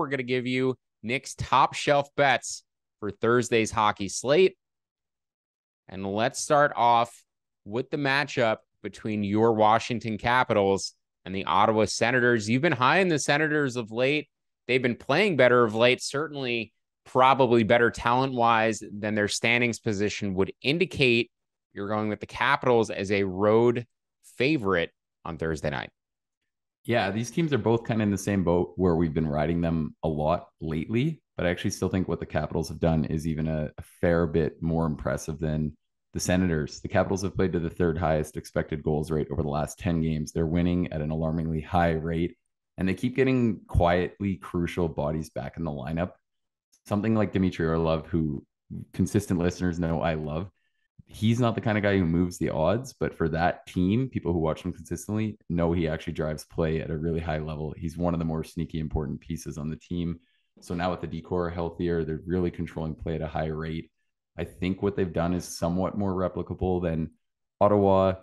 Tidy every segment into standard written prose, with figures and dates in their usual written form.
we're going to give you Nick's top shelf bets for Thursday's hockey slate. And let's start off with the matchup between your Washington Capitals and the Ottawa Senators. You've been high in the Senators of late. They've been playing better of late, certainly probably better talent-wise than their standings position would indicate. You're going with the Capitals as a road favorite on Thursday night. Yeah, these teams are both kind of in the same boat where we've been riding them a lot lately, but I actually still think what the Capitals have done is even a fair bit more impressive than the Senators. The Capitals have played to the third highest expected goals rate over the last 10 games. They're winning at an alarmingly high rate, and they keep getting quietly crucial bodies back in the lineup. Something like Dmitry Orlov, who consistent listeners know I love. He's not the kind of guy who moves the odds, but for that team, people who watch him consistently know he actually drives play at a really high level. He's one of the more sneaky important pieces on the team. So now with the decor healthier, they're really controlling play at a high rate. I think what they've done is somewhat more replicable than Ottawa.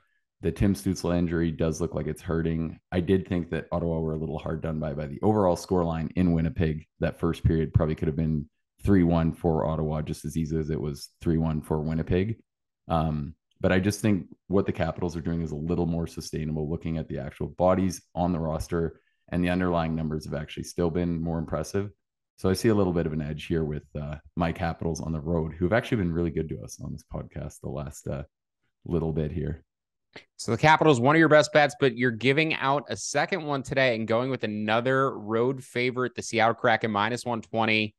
The Tim Stützle injury does look like it's hurting. I did think that Ottawa were a little hard done by the overall scoreline in Winnipeg. That first period probably could have been 3-1 for Ottawa just as easy as it was 3-1 for Winnipeg. But I just think what the Capitals are doing is a little more sustainable, looking at the actual bodies on the roster, and the underlying numbers have actually still been more impressive. So I see a little bit of an edge here with my Capitals on the road, who have actually been really good to us on this podcast the last little bit here. So the Capitals, one of your best bets, but you're giving out a second one today and going with another road favorite, the Seattle Kraken -120.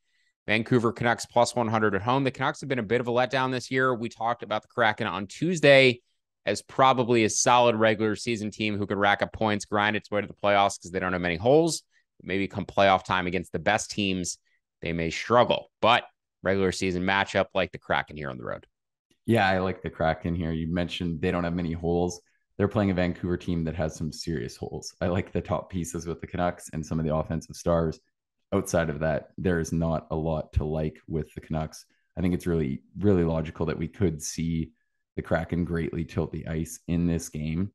Vancouver Canucks +100 at home. The Canucks have been a bit of a letdown this year. We talked about the Kraken on Tuesday as probably a solid regular season team who could rack up points, grind its way to the playoffs because they don't have many holes. Maybe come playoff time against the best teams, they may struggle. But regular season matchup like the Kraken here on the road. Yeah, I like the Kraken here. You mentioned they don't have many holes. They're playing a Vancouver team that has some serious holes. I like the top pieces with the Canucks and some of the offensive stars. Outside of that, there is not a lot to like with the Canucks. I think it's really, really logical that we could see the Kraken greatly tilt the ice in this game.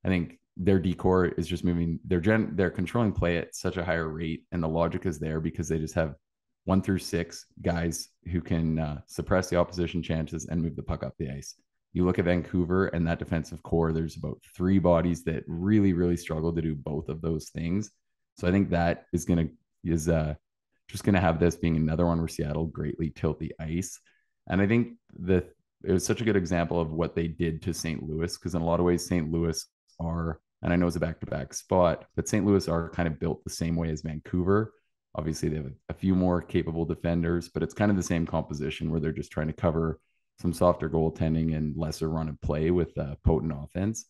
I think their decor is just moving. They're controlling play at such a higher rate, and the logic is there because they just have 1 through 6 guys who can suppress the opposition chances and move the puck up the ice. You look at Vancouver and that defensive core, there's about 3 bodies that really, really struggle to do both of those things. So I think that is just going to have this being another one where Seattle greatly tilt the ice. And I think that it was such a good example of what they did to St. Louis, because in a lot of ways, St. Louis are, and I know it's a back-to-back spot, but St. Louis are kind of built the same way as Vancouver. Obviously, they have a few more capable defenders, but it's kind of the same composition where they're just trying to cover some softer goaltending and lesser run of play with potent offense.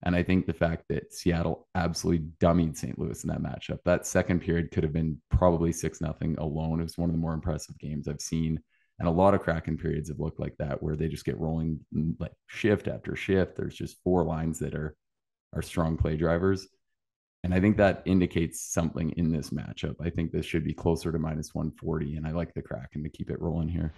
And I think the fact that Seattle absolutely dummied St. Louis in that matchup, that second period could have been probably 6-0 alone. It was one of the more impressive games I've seen. And a lot of Kraken periods have looked like that, where they just get rolling like shift after shift. There's just 4 lines that are strong play drivers. And I think that indicates something in this matchup. I think this should be closer to -140, and I like the Kraken to keep it rolling here.